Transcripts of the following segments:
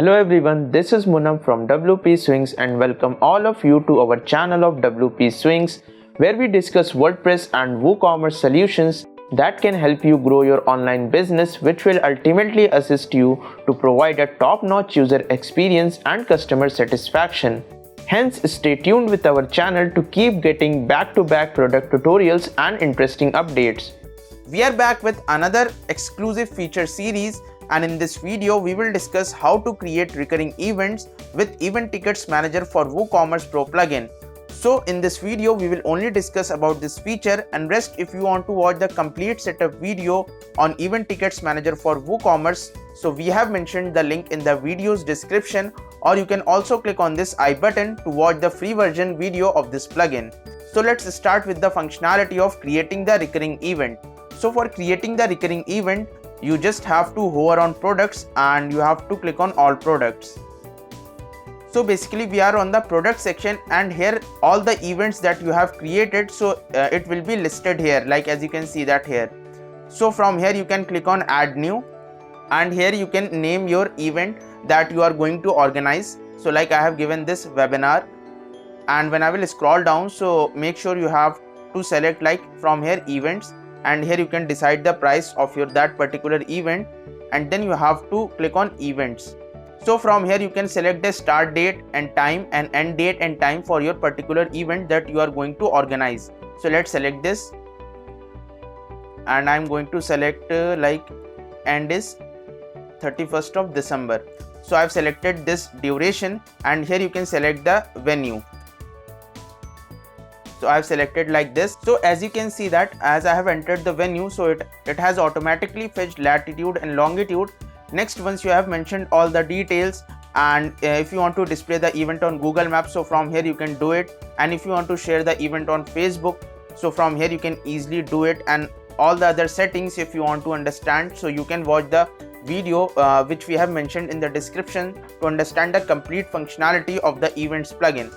Hello everyone, this is Munam from WP Swings and welcome all of you to our channel of WP Swings, where we discuss WordPress and WooCommerce solutions that can help you grow your online business, which will ultimately assist you to provide a top-notch user experience and customer satisfaction. Hence, stay tuned with our channel to keep getting back-to-back product tutorials and interesting updates. We are back with another exclusive feature series, and in this video we will discuss how to create recurring events with Event Tickets Manager for WooCommerce Pro Plugin. So in this video we will only discuss about this feature, and rest if you want to watch the complete setup video on Event Tickets Manager for WooCommerce, so we have mentioned the link in the video's description, or you can also click on this I button to watch the free version video of this plugin. So let's start with the functionality of creating the recurring event. So for creating the recurring event, you just have to hover on products and you have to click on all products. So basically we are on the product section, and here all the events that you have created, so it will be listed here, like as you can see that here. So from here you can click on add new, and here you can name your event that you are going to organize. So like I have given this webinar, and when I will scroll down, so make sure you have to select like from here events, and here you can decide the price of your that particular event, and then you have to click on events. So from here you can select the start date and time and end date and time for your particular event that you are going to organize. So let's select this, and I'm going to select like end is 31st of December. So I've selected this duration, and here you can select the venue. So I have selected like this. So as you can see that as I have entered the venue, so it has automatically fetched latitude and longitude. Next, once you have mentioned all the details, and if you want to display the event on Google Maps, so from here you can do it, and if you want to share the event on Facebook, so from here you can easily do it, and all the other settings if you want to understand, so you can watch the video which we have mentioned in the description to understand the complete functionality of the events plugin.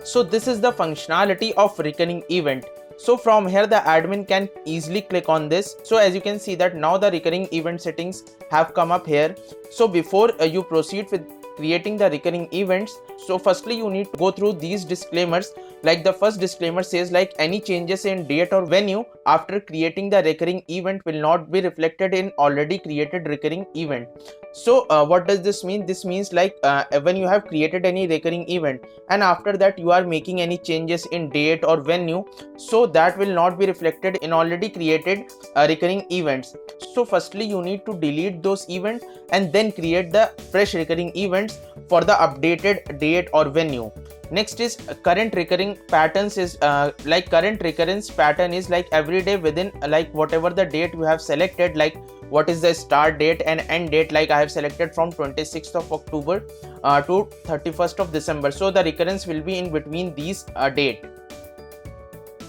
So this is the functionality of recurring event. So from here the admin can easily click on this. So as you can see that now the recurring event settings have come up here. So before you proceed with creating the recurring events, so firstly you need to go through these disclaimers. Like the first disclaimer says like any changes in date or venue after creating the recurring event will not be reflected in already created recurring event. So what does this mean? This means like when you have created any recurring event and after that you are making any changes in date or venue, so that will not be reflected in already created recurring events. So firstly you need to delete those events and then create the fresh recurring events for the updated date or venue. Next is current recurring patterns is like current recurrence pattern is like every day within like whatever the date you have selected, like what is the start date and end date. Like I have selected from 26th of October to 31st of December, so the recurrence will be in between these date.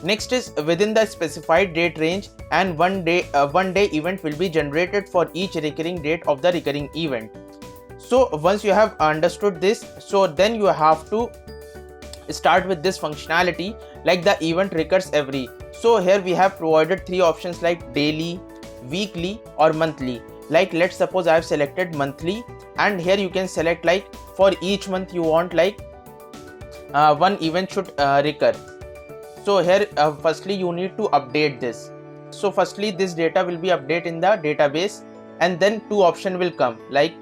Next is within the specified date range, and one day event will be generated for each recurring date of the recurring event. So once you have understood this, so then you have to start with this functionality like the event recurs every. So here we have provided three options like daily, weekly or monthly. Like let's suppose I have selected monthly, and here you can select like for each month you want like one event should recur. So here firstly you need to update this. So firstly this data will be updated in the database, and then two options will come. Like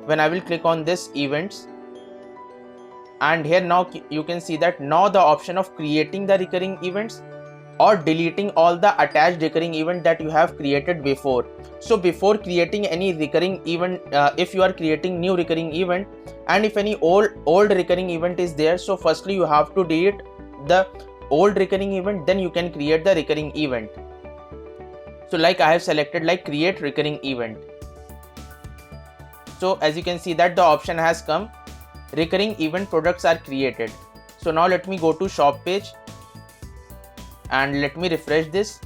when I will click on this events, and here now you can see that now the option of creating the recurring events or deleting all the attached recurring event that you have created before. So before creating any recurring event, if you are creating new recurring event and if any old recurring event is there, so firstly you have to delete the old recurring event, then you can create the recurring event. So like I have selected like create recurring event. So as you can see that the option has come, recurring event products are created. So now let me go to shop page and let me refresh this.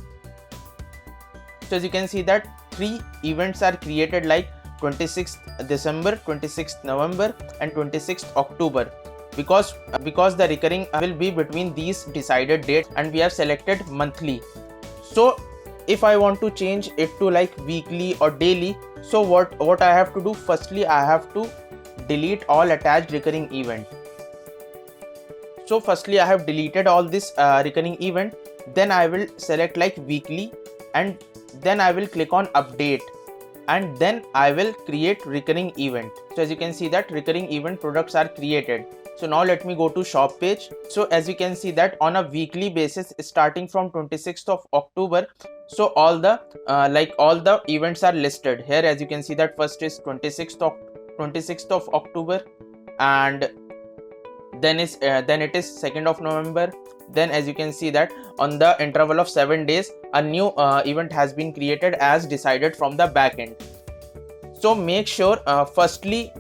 So as you can see that three events are created like 26th December, 26th November and 26th October, because the recurring will be between these decided dates, and we have selected monthly. So if I want to change it to like weekly or daily, so what I have to do, firstly I have to delete all attached recurring event. So firstly I have deleted all this recurring event. Then I will select like weekly, and then I will click on update, and then I will create recurring event. So as you can see that recurring event products are created. So now let me go to shop page. So as you can see that on a weekly basis starting from 26th of October, so all the events are listed here. As you can see that first is 26th of October, and then it is 2nd of November. Then as you can see that on the interval of 7 days a new event has been created as decided from the backend. So make sure firstly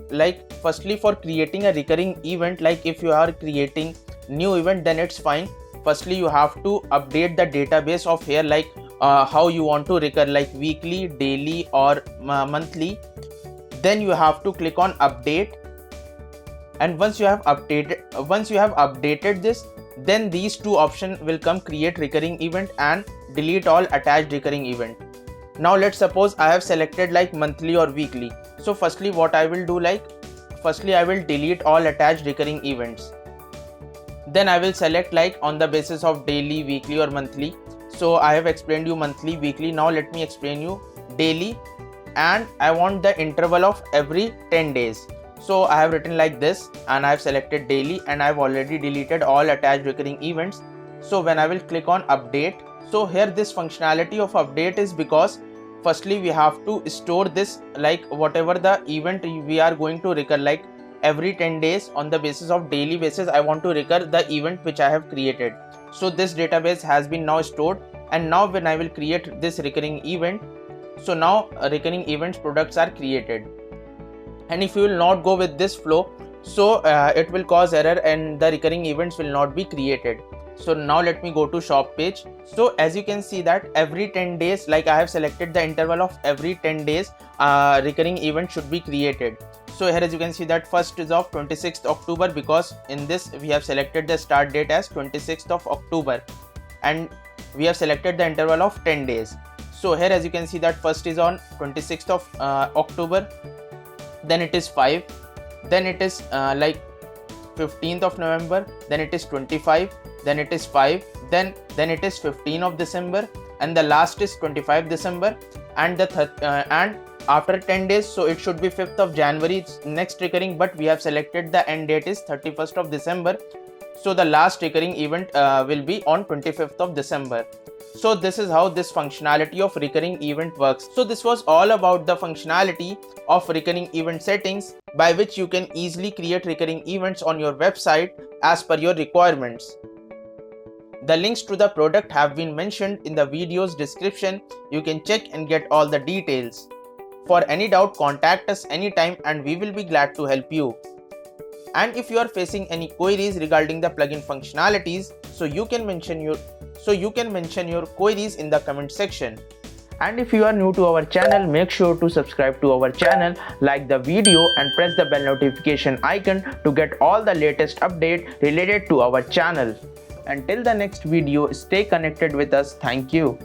for creating a recurring event, like if you are creating new event then it's fine. Firstly you have to update the database of here, like how you want to recur, like weekly, daily or monthly. Then you have to click on update, and once you have updated this, then these two options will come: create recurring event and delete all attached recurring event. Now let's suppose I have selected like monthly or weekly. So firstly what I will do, like firstly I will delete all attached recurring events. Then I will select like on the basis of daily, weekly or monthly. So I have explained you monthly, weekly. Now let me explain you daily, and I want the interval of every 10 days. So I have written like this, and I have selected daily, and I have already deleted all attached recurring events. So when I will click on update, so here this functionality of update is because firstly we have to store this, like whatever the event we are going to recur, like every 10 days on the basis of daily basis I want to recur the event which I have created. So this database has been now stored, and now when I will create this recurring event, so now recurring events products are created. And if you will not go with this flow, so it will cause error and the recurring events will not be created. So now let me go to shop page. So as you can see that every 10 days, like I have selected the interval of every 10 days recurring event should be created. So here as you can see that first is of 26th October, because in this we have selected the start date as 26th of October, and we have selected the interval of 10 days. So here as you can see that first is on 26th of October, then it is 5, then it is like 15th of November, then it is 25, then it is 5, then it is 15 of December, and the last is 25 December, and and after 10 days, so it should be 5th of January, it's next recurring, but we have selected the end date is 31st of December. So the last recurring event will be on 25th of December. So this is how this functionality of recurring event works. So this was all about the functionality of recurring event settings, by which you can easily create recurring events on your website as per your requirements. The links to the product have been mentioned in the video's description. You can check and get all the details. For any doubt, contact us anytime and we will be glad to help you. And if you are facing any queries regarding the plugin functionalities, so you can mention your queries in the comment section. And if you are new to our channel, make sure to subscribe to our channel, like the video and press the bell notification icon to get all the latest update related to our channel. Until the next video, stay connected with us. Thank you.